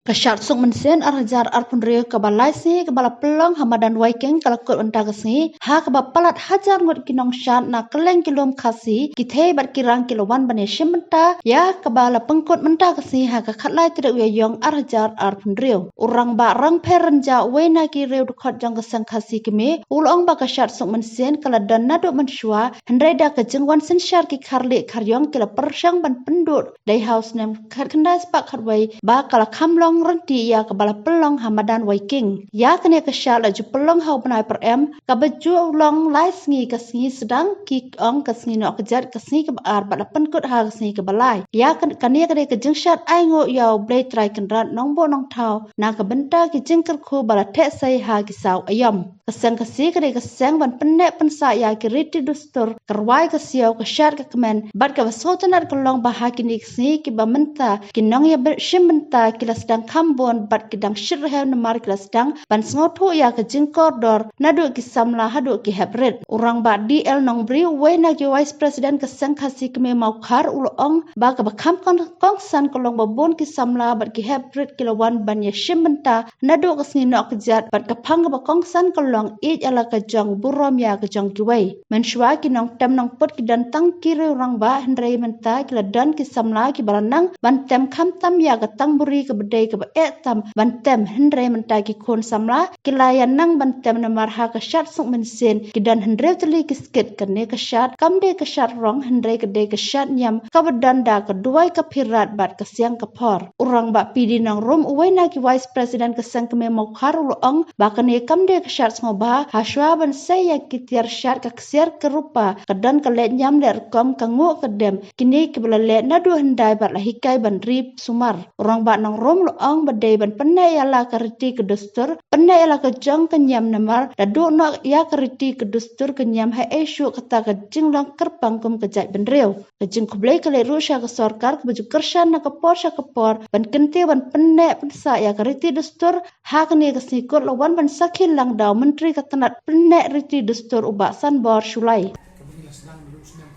Kasyat suk mensen arjar arpundrio kabalai si kabala pelong hamadan waiking kalakut untagasi ha kabapalat hajar ngut kinong syat na keleng kilom khasi kithe bat kirang kilowan bane shimenta ya kabala pengkut mentagasi ha kakatlai tidak uyayong arjar arpundrio urang ba rang perenja wena ki reu dukot jong kesang khasi keme ulong ba kasyat suk mensen kaladan naduk mensyua hendrai da kejengwan sensyar ki karli karyong kila persyang ban pendut day house nem kendai sepak khatwai ba kala kamlong renti ya kabala pelong hamadan waiking ya kene kasyat laju pelong hau benai per em kabaju long lai sngi kasngi sedang ki ong kasngi nok kejat kasngi kebar bala penkut ha kasngi kebalai ya kania kene kejengsyat ai ngo yau blai trai kendrat nong bo nong thau na kabenta ki jengker khu bala tek sai ha kisau ayam keseng kasi kene keseng ban penek pensa ya kiriti dustur kerwai kasiau kasyat ke kemen bat ka basotanat kelong bahakini kasngi ki bamenta kinong ya bershimenta kila sedang kambon bat kidang syirhel nemar kila sedang ban sengotu ya ke jingkor dor nadu ki samla hadu ki hebret urang ba di el nong bri we na ki vice president keseng khasi keme mau khar ulong ba ka bakam kongsan kolong babon ki samla bat ki hebret kilawan ban ya shimenta nadu kesngi nok kejat bat ka phang ba kongsan kolong ij ala ka jong burom ya ka jong ki wei menshwa ki nong tem nong put ki dan tang kiri urang ba hendrei menta kila dan ki samla ki baranang ban tem kham tam ya ka tang buri ke bedai ke tam bantem hendrei mentagi kon samla kilayan nang bantem namar ha kasyat suk mensen kidan hendrei teli kiskit kene kasyat kamde kasyat rong hendrei kede kasyat nyam kabedanda keduai kapirat bat kesiang kepor urang ba pidi nang rum uwena ki vice president kesang keme mokhar ulong ba kene kamde kasyat ngoba haswa ban saya kitiar syat ka kesiar kerupa kedan kelet nyam der kom kangu kedem kini kebelale nadu hendai bat lahikai ban rip sumar urang ba nang rum ong badai ban penai ala kariti kedustur penai ala kejong kenyam namar dadu nok ya kariti kedustur kenyam hai esyu kata kejing lang kerpang kum kejat benreu kejing kublai kale rusya ke sorkar kebuju kershan na kepor sya kepor ban kenti ban penai pensa ya kariti dustur ha kene kesikut lawan ban sakil lang daw menteri ketenat penai riti dustur ubak sanbor syulai kemudian sedang dulu sedang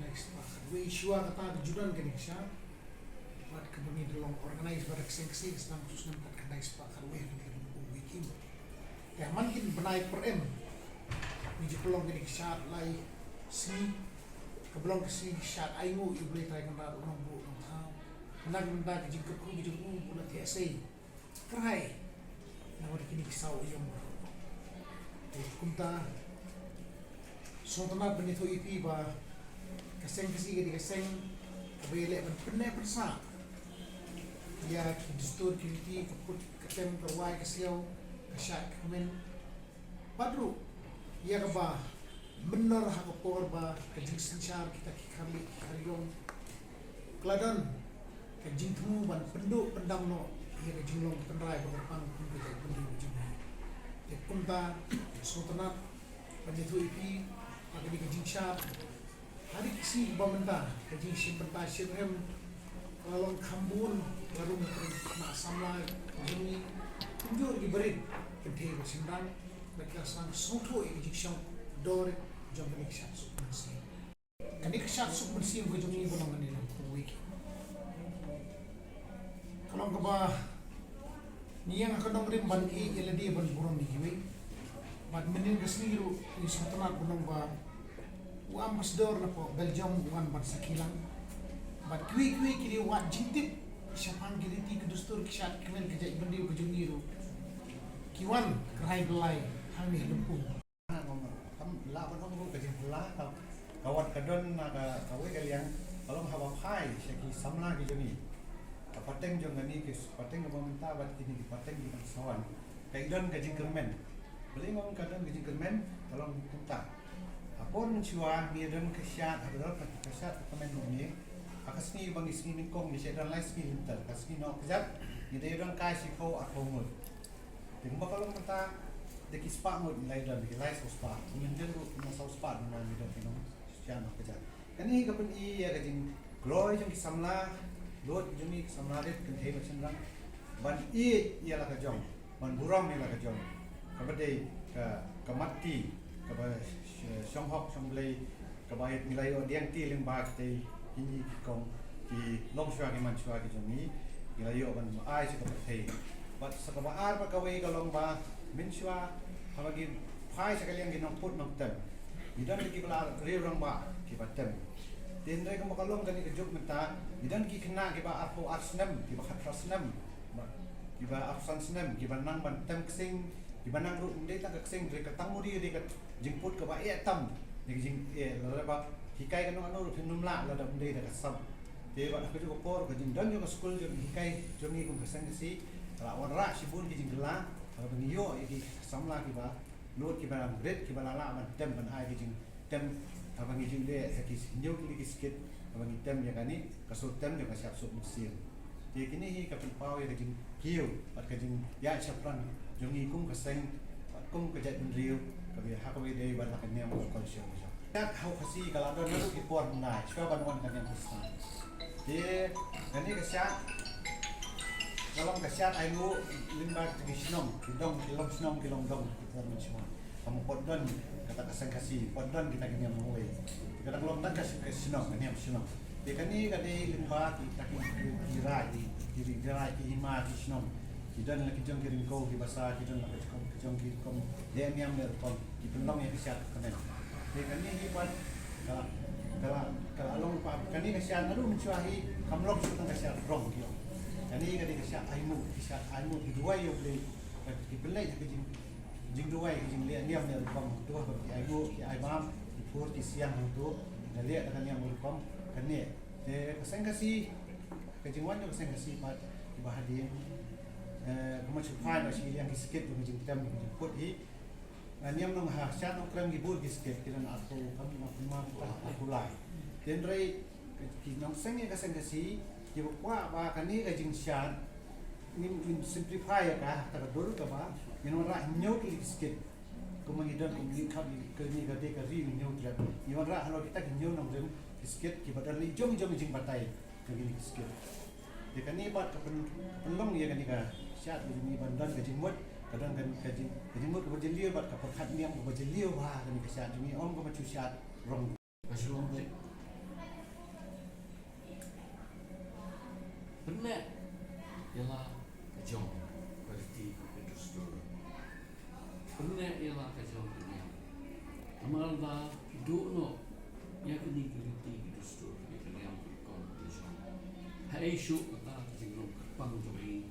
next we isu kata kejudan kene sya buat kemudian dalam organize pada keseng-keseng sedang khusus nampak kedai sepak karwe dengan weekend ya makin benai per em biji pelong kene syat lai si kebelong si syat aingu ibu boleh try kan orang bu orang tahu menang menang jingkep ku buat TSA kerai nama kini kisau yang kumta so tanah benito ipi ba keseng-keseng kene keseng kabele ban penai persa ya dustur kiliti keput ketem kerwai kesiau kesyak kemen padru ya keba benar hak por ba kejing sensyar kita kami karyong keladan kejing temu ban penduk pendam no ya kejing long penrai berpang penduk kejing ya kumta sultanat penyetu ipi agak kejing syar hari kisi bamenta kejing simpenta sirhem kalau kambun baru nak samla jemi tunjuk diberi kedai bersendan mereka sang soto yang jiksang dore jom ni syat suk bersih kani syat suk bersih ko jom ni bolong ni lang week kalau keba ni yang akan dong ban i ele dia ban buron di kiwe bad menin gesni ru ni sultanat bolong ba wa ambassador na po Belgium wan ban sakilang bad kiwe kiri wa jintip siapang kiliti kedustur kisat kemen kejak bendi kejungiru kiwan kerai belai hami lempung kam la ban ong kejing pula kawan kadon naga kawe kalian kalau hawa hai seki samla ki joni pateng jong ngani ki pateng ngomenta bat kini ki pateng di sawan kaidon kejing kermen beli ngom kadon kejing kermen tolong kunta apun ciwa miedon kesyat adalah kesyat kemen ngomie akasni bang isni mingkong di sedan lai sni hinter kasni no kejat ni de dong kai si ko akomul ting bakal menta de kispa mud lai dan di lai sospa minjen ru no sospa no mi do no sian no kejat kani kapen i ya kajing gloy jong samla lot jumi samla de kente macam lang ban i ya la kajong ban buram ni la kajong kabade ka mati ka ba syong hok syong blai ka ba nilai odiang ti lim ba te ini kong di long shua ki man shua ki jong ni Ilayo ban ai sa kapatay. But sa kabaar pa kaway kalong ba minswa habagi phai sa kaliang ginong put ng tem. Idan ki bala rirang ba ki batem. Tindray ka makalong gani ka juk menta idan ki kena ki ba arpo arsnem ki ba khatrasnem. Ki ba afsansnem ki ba nang ban tem ksing ki ba nang ru ndai ta ksing dre ka tangmuri de ka jingput ka ba tam. Ni jing la ba hikai ka no anu phinumla la da ndai da ka sam. Te ba ka juk por ka jing dan yo ka school jo hikai jongi kum kasang si la wanra sibun ki jing gela ka niyo ki samla ki ba Lord ki ba great ki ba la ban tem ban ai ki jing tem abang jing de ki nyok ki sikit abang tem ya kani kasut tem jo ka siap sup mesin. Te kini hi ka pau ya jing hiu pat ka jing ya chapran jongi kum kasang pat kum ka jat riu ka bi ha ka bi de ban la ka nyam ko konsyo. Tak hau kasi kalau ada naru ki por nai sebab ban kan yang besar. Te kani ka siap kalau kasihan ayu limba di senong, kidong kilong dong kita mencuba. Kamu podon kata kasang kasih podon kita kini yang mengawai. Kita kalau tak kasih senong kini yang senong. Dia kani limba kita kira hima di senong. Kita nak kijong kirim kau di basah kita nak kijong kirim kau. Dia yang merkom di pendong yang kasihan kenen. Dia kani hibat kalau along pa kani kasihan lalu mencuahi kamlok sudah kasihan rong dia. Jadi kadi kesat aimu di dua yo beli di belai ke jing dua jing lian niam ne kom tu aimu ki aimam di pur di siang tu na liat dengan yang kom kani te keseng kasi ke jingwan yo keseng kasi mat di bahadin kuma chupai na si yang sikit tu jing tam jing put hi niam nong ha sat nong krem gibur sikit kiran aku kami ma aku lai den rei ki nong seng ya keseng kasi Jadi apa kani ka jing sian ni simplify ka ta dulu ka ba ni ra nyot li sikit ko mangidon ko ni ka ni ka de ka ri nyot la ni ra halo kita nyot nang jeng sikit ki badal li jong jing batai ka ni sikit de kani bat ka penlong ya kani ka siat ni bandan ka jing mot kadang kan ka jing mot ko jeliu bat ka perkhat niam ko jeliu ba kani ka siat ni om ko ma chu siat rong Masyaallah. Benar ialah kejong berarti industri. Benar ialah kejong dunia. Amal dah hidup no yang kini berarti industri yang kompetisi. Hai syuk kata kejong kepang jogi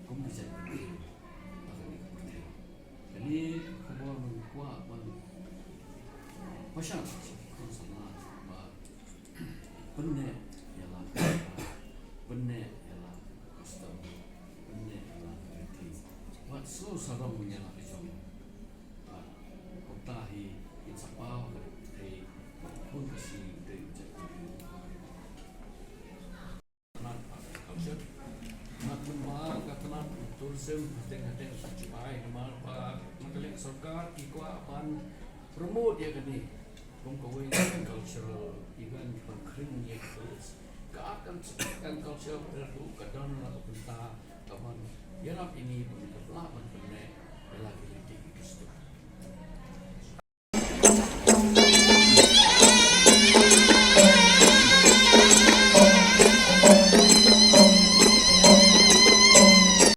kompetisi berarti. Jadi kawan kuat man pasang sama benar ialah benar ialah custom benar ialah berarti buat so sarang ialah kejong kota hi insapau dari pun kasih dari jadi nak culture nak menwar katanan tourism hati-hati sacipai kemal pak makalek sarkar kikwa apan promote ya kini kawin cultural event pengkring ya keakan culture berlaku kadang atau benda kawan ya ini benar benar benar